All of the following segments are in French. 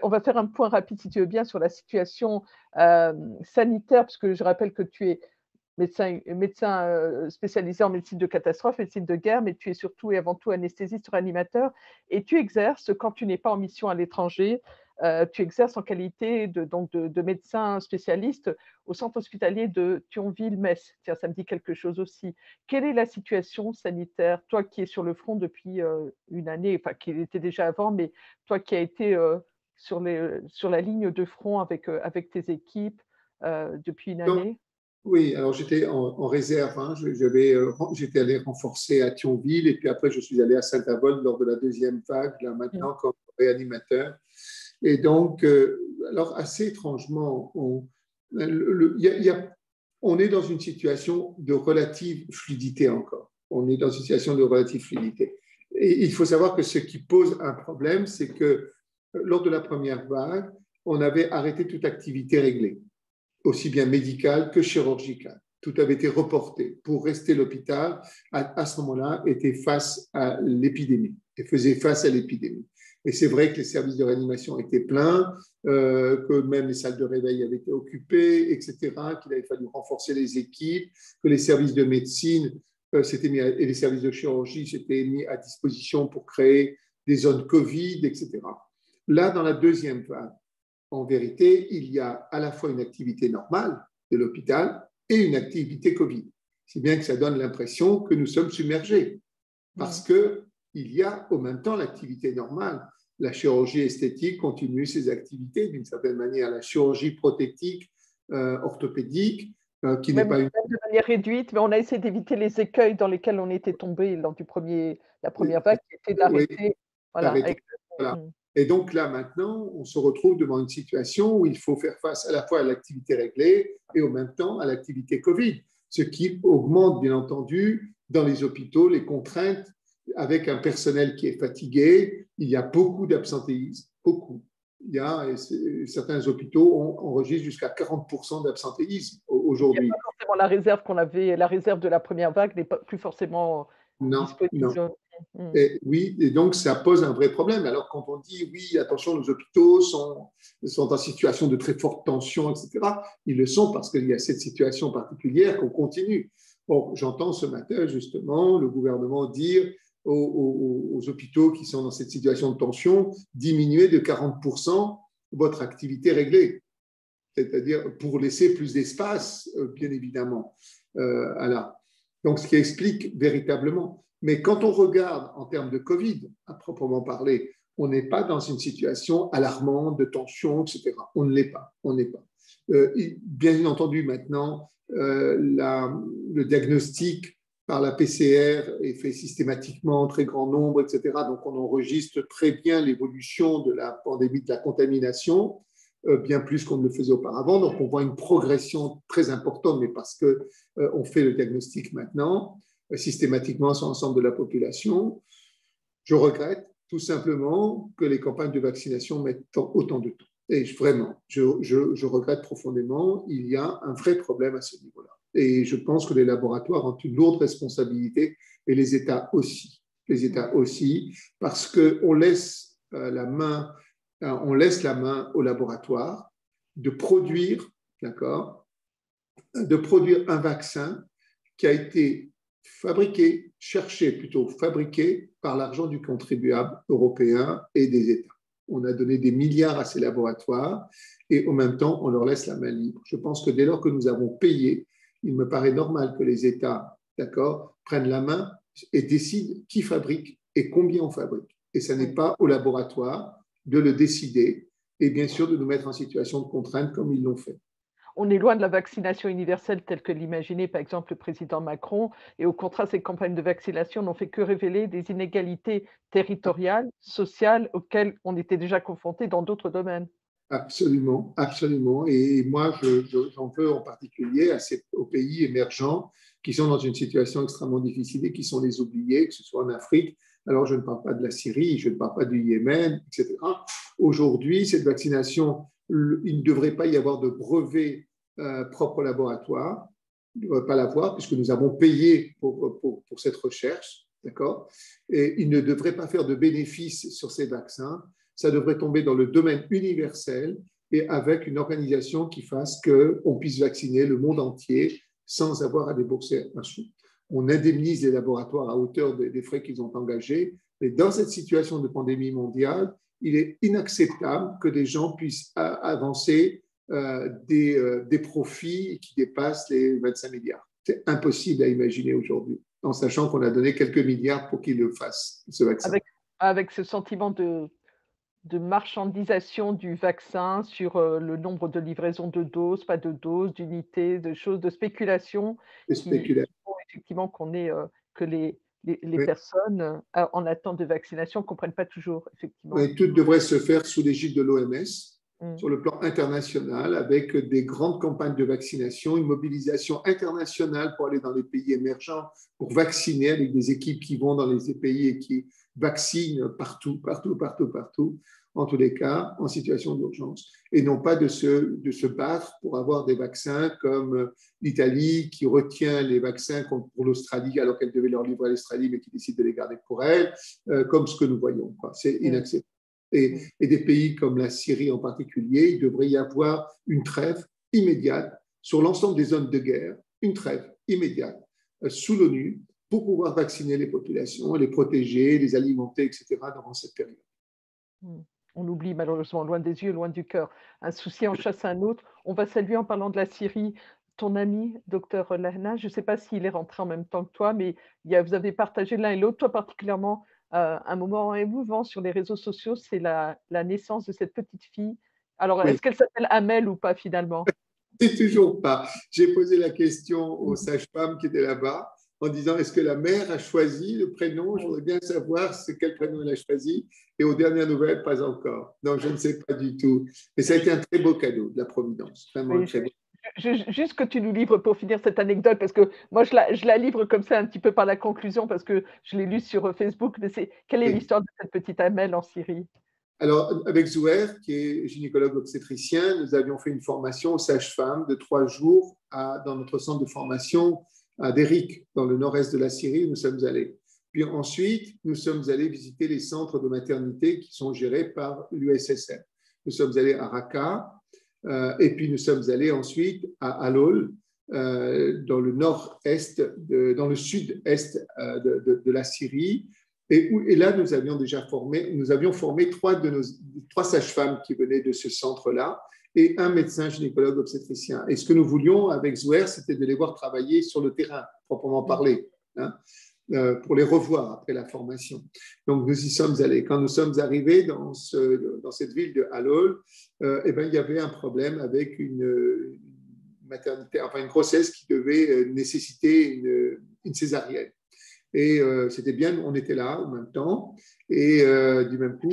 on va faire un point rapide, si tu veux bien, sur la situation sanitaire, parce que je rappelle que tu es médecin spécialisé en médecine de catastrophe, médecine de guerre, mais tu es surtout et avant tout anesthésiste réanimateur et tu exerces quand tu n'es pas en mission à l'étranger, tu exerces en qualité de médecin spécialiste au centre hospitalier de Thionville-Metz. Tiens, ça me dit quelque chose aussi. Quelle est la situation sanitaire? Toi qui es sur le front depuis, une année, enfin qui était déjà avant, mais toi qui as été, sur la ligne de front avec tes équipes, depuis une Donc, année? oui, alors j'étais en réserve. Hein. J'étais allé renforcer à Thionville et puis après je suis allé à Saint-Avold lors de la deuxième vague, là Mmh. maintenant comme réanimateur. Et donc, alors assez étrangement, on est dans une situation de relative fluidité encore. On est dans une situation de relative fluidité. Et il faut savoir que ce qui pose un problème, c'est que lors de la première vague, on avait arrêté toute activité réglée, aussi bien médicale que chirurgicale. Tout avait été reporté pour rester l'hôpital, à ce moment-là, était face à l'épidémie et faisait face à l'épidémie. Et c'est vrai que les services de réanimation étaient pleins, que même les salles de réveil avaient été occupées, etc., qu'il avait fallu renforcer les équipes, que les services de médecine et les services de chirurgie s'étaient mis à disposition pour créer des zones Covid, etc. Là, dans la deuxième vague, en vérité, il y a à la fois une activité normale de l'hôpital et une activité Covid. Si bien que ça donne l'impression que nous sommes submergés parce qu'il y a au même temps l'activité normale. La chirurgie esthétique continue ses activités d'une certaine manière, la chirurgie prothétique, orthopédique, qui n'est Même pas une... de manière réduite, mais on a essayé d'éviter les écueils dans lesquels on était tombé lors la première vague, qui était Oui, d'arrêter, voilà, arrêter. avec Voilà. mmh. Et donc là, maintenant, on se retrouve devant une situation où il faut faire face à la fois à l'activité réglée et en même temps à l'activité Covid, ce qui augmente, bien entendu, dans les hôpitaux, les contraintes avec un personnel qui est fatigué. Il y a beaucoup d'absentéisme, beaucoup. Certains hôpitaux enregistrent jusqu'à 40% d'absentéisme Donc il n'y a aujourd'hui. pas forcément la réserve qu'on avait, la réserve de la première vague n'est pas plus forcément Non, non. disponible. Mmh. Et, oui, et donc ça pose un vrai problème. Alors quand on dit oui, attention, nos hôpitaux sont en situation de très forte tension, etc., ils le sont parce qu'il y a cette situation particulière qu'on continue. Bon, j'entends ce matin justement le gouvernement dire aux hôpitaux qui sont dans cette situation de tension, diminuer de 40% votre activité réglée, c'est-à-dire pour laisser plus d'espace, bien évidemment, à là. Donc, ce qui explique véritablement. Mais quand on regarde en termes de Covid, à proprement parler, on n'est pas dans une situation alarmante de tension, etc. On ne l'est pas. On n'est pas. Bien entendu, maintenant, le diagnostic par la PCR est fait systématiquement en très grand nombre, etc. Donc, on enregistre très bien l'évolution de la pandémie, de la contamination, bien plus qu'on ne le faisait auparavant. Donc, on voit une progression très importante, mais parce qu'on fait le diagnostic maintenant, systématiquement sur l'ensemble de la population. Je regrette tout simplement que les campagnes de vaccination mettent autant de temps. Et vraiment, je regrette profondément. Il y a un vrai problème à ce niveau-là. Et je pense que les laboratoires ont une lourde responsabilité et les États aussi. Les États aussi, parce qu'on laisse la main aux laboratoires de produire, d'accord, de produire un vaccin qui a été fabriqué par l'argent du contribuable européen et des États. On a donné des milliards à ces laboratoires et en même temps, on leur laisse la main libre. Je pense que dès lors que nous avons payé, il me paraît normal que les États, d'accord, prennent la main et décident qui fabrique et combien on fabrique. Et ce n'est pas au laboratoire de le décider et bien sûr de nous mettre en situation de contrainte comme ils l'ont fait. On est loin de la vaccination universelle telle que l'imaginait par exemple le président Macron et au contraire, ces campagnes de vaccination n'ont fait que révéler des inégalités territoriales, sociales auxquelles on était déjà confronté dans d'autres domaines. Absolument, absolument. Et moi, j'en veux en particulier aux pays émergents qui sont dans une situation extrêmement difficile et qui sont les oubliés, que ce soit en Afrique. Alors, je ne parle pas de la Syrie, je ne parle pas du Yémen, etc. Aujourd'hui, cette vaccination, il ne devrait pas y avoir de brevet propre au laboratoire. Il ne devrait pas l'avoir puisque nous avons payé pour cette recherche. D'accord. Et il ne devrait pas faire de bénéfices sur ces vaccins. ça devrait tomber dans le domaine universel et avec une organisation qui fasse qu'on puisse vacciner le monde entier sans avoir à débourser un sou. On indemnise les laboratoires à hauteur des frais qu'ils ont engagés, mais dans cette situation de pandémie mondiale, il est inacceptable que des gens puissent avancer des profits qui dépassent les 25 milliards. C'est impossible à imaginer aujourd'hui, en sachant qu'on a donné quelques milliards pour qu'ils le fassent, ce vaccin. Avec ce sentiment de marchandisation du vaccin sur le nombre de livraisons de doses, pas de doses, d'unités, de choses, de spéculation qui font effectivement que les personnes en attente de vaccination ne comprennent pas toujours, effectivement. Et tout devrait se faire sous l'égide de l'OMS, sur le plan international, avec des grandes campagnes de vaccination, une mobilisation internationale pour aller dans les pays émergents, pour vacciner avec des équipes qui vont dans les pays et qui vaccinent partout, en tous les cas, en situation d'urgence, et non pas de se battre pour avoir des vaccins comme l'Italie qui retient les vaccins pour l'Australie alors qu'elle devait leur livrer à l'Australie mais qui décide de les garder pour elle, comme ce que nous voyons. C'est inacceptable. Et des pays comme la Syrie en particulier, il devrait y avoir une trêve immédiate sur l'ensemble des zones de guerre, une trêve immédiate sous l'ONU pour pouvoir vacciner les populations, les protéger, les alimenter, etc. durant cette période. On oublie malheureusement, loin des yeux, loin du cœur. Un souci en chasse un autre. On va saluer en parlant de la Syrie ton ami, docteur Lahna. Je ne sais pas s'il est rentré en même temps que toi, mais vous avez partagé l'un et l'autre, toi particulièrement, un moment émouvant sur les réseaux sociaux, c'est la naissance de cette petite fille. Alors, est-ce qu'elle s'appelle Amel ou pas finalement? C'est toujours pas. J'ai posé la question aux sages-femmes qui étaient là-bas en disant est-ce que la mère a choisi le prénom? Je voudrais bien savoir quel prénom elle a choisi. Et aux dernières nouvelles, pas encore. Donc, je ne sais pas du tout. Mais ça a été un très beau cadeau de la Providence. Vraiment très beau. Juste que tu nous livres pour finir cette anecdote, parce que moi, je la livre comme ça un petit peu par la conclusion, parce que je l'ai lu sur Facebook. Mais quelle est l'histoire de cette petite Amel en Syrie? Alors, avec Zouer, qui est gynécologue obstétricien, nous avions fait une formation aux sages-femmes de 3 jours dans notre centre de formation à Derik, dans le nord-est de la Syrie, où nous sommes allés. Puis ensuite, nous sommes allés visiter les centres de maternité qui sont gérés par l'USSR. Nous sommes allés à Raqqa, et puis nous sommes allés ensuite à Al-Hol, dans le nord-est, dans le sud-est de la Syrie. Et là, nous avions formé 3 sages-femmes qui venaient de ce centre-là et un médecin gynécologue obstétricien. Et ce que nous voulions avec Zouer, c'était de les voir travailler sur le terrain, proprement parler, pour les revoir après la formation. Donc, nous y sommes allés. Quand nous sommes arrivés dans cette ville de Al-Hol, il y avait un problème avec une maternité, enfin une grossesse qui devait nécessiter une césarienne. Et c'était bien, on était là en même temps. Et du même coup,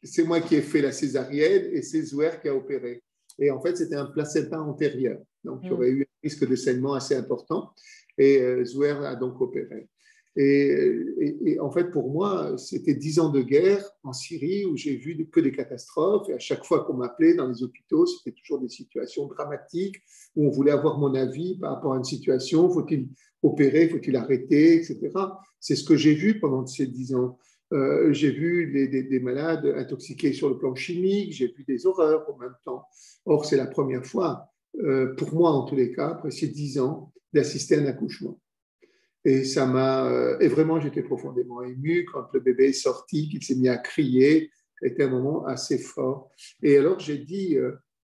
c'est moi qui ai fait la césarienne et c'est Zouer qui a opéré. Et en fait, c'était un placenta antérieur. Donc, il y aurait eu un risque de saignement assez important. Et Zouer a donc opéré. Et en fait, pour moi, c'était 10 ans de guerre en Syrie où j'ai vu que des catastrophes. Et à chaque fois qu'on m'appelait dans les hôpitaux, c'était toujours des situations dramatiques où on voulait avoir mon avis par rapport à une situation. Faut-il opérer? Faut-il arrêter? Etc. C'est ce que j'ai vu pendant ces 10 ans. J'ai vu des malades intoxiqués sur le plan chimique. J'ai vu des horreurs en même temps. Or, c'est la première fois, pour moi en tous les cas, après ces 10 ans, d'assister à un accouchement. Et et vraiment, j'étais profondément ému quand le bébé est sorti, qu'il s'est mis à crier. C'était un moment assez fort. Et alors, j'ai dit,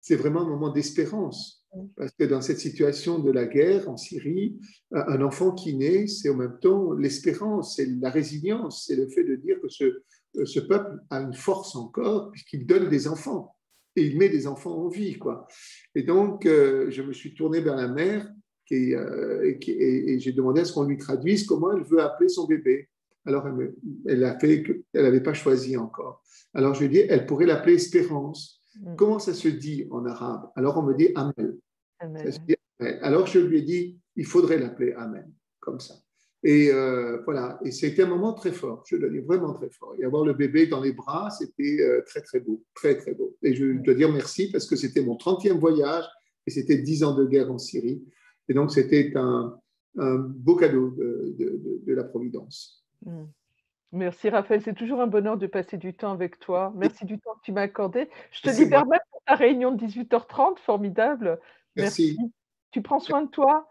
c'est vraiment un moment d'espérance. Parce que dans cette situation de la guerre en Syrie, un enfant qui naît, c'est en même temps l'espérance, c'est la résilience, c'est le fait de dire que ce peuple a une force encore, puisqu'il donne des enfants. Et il met des enfants en vie, quoi. Et donc, je me suis tourné vers la mère et j'ai demandé à ce qu'on lui traduise comment elle veut appeler son bébé. Alors, elle a fait qu'elle n'avait pas choisi encore. Alors, je lui ai dit, elle pourrait l'appeler Espérance. Comment ça se dit en arabe? Alors, on me dit Amel. Ça se dit Amel. Alors, je lui ai dit, il faudrait l'appeler Amel, comme ça. Et voilà, et c'était un moment très fort, je dois dire vraiment très fort. Et avoir le bébé dans les bras, c'était très, très beau, très, très beau. Et je dois dire merci parce que c'était mon 30e voyage et c'était 10 ans de guerre en Syrie. Et donc, c'était un beau cadeau de la Providence. Merci Raphaël, c'est toujours un bonheur de passer du temps avec toi. Merci du temps que tu m'as accordé. Je te C'est moi. libère même pour ta réunion de 18h30, formidable. Merci. Merci. Tu prends soin de toi?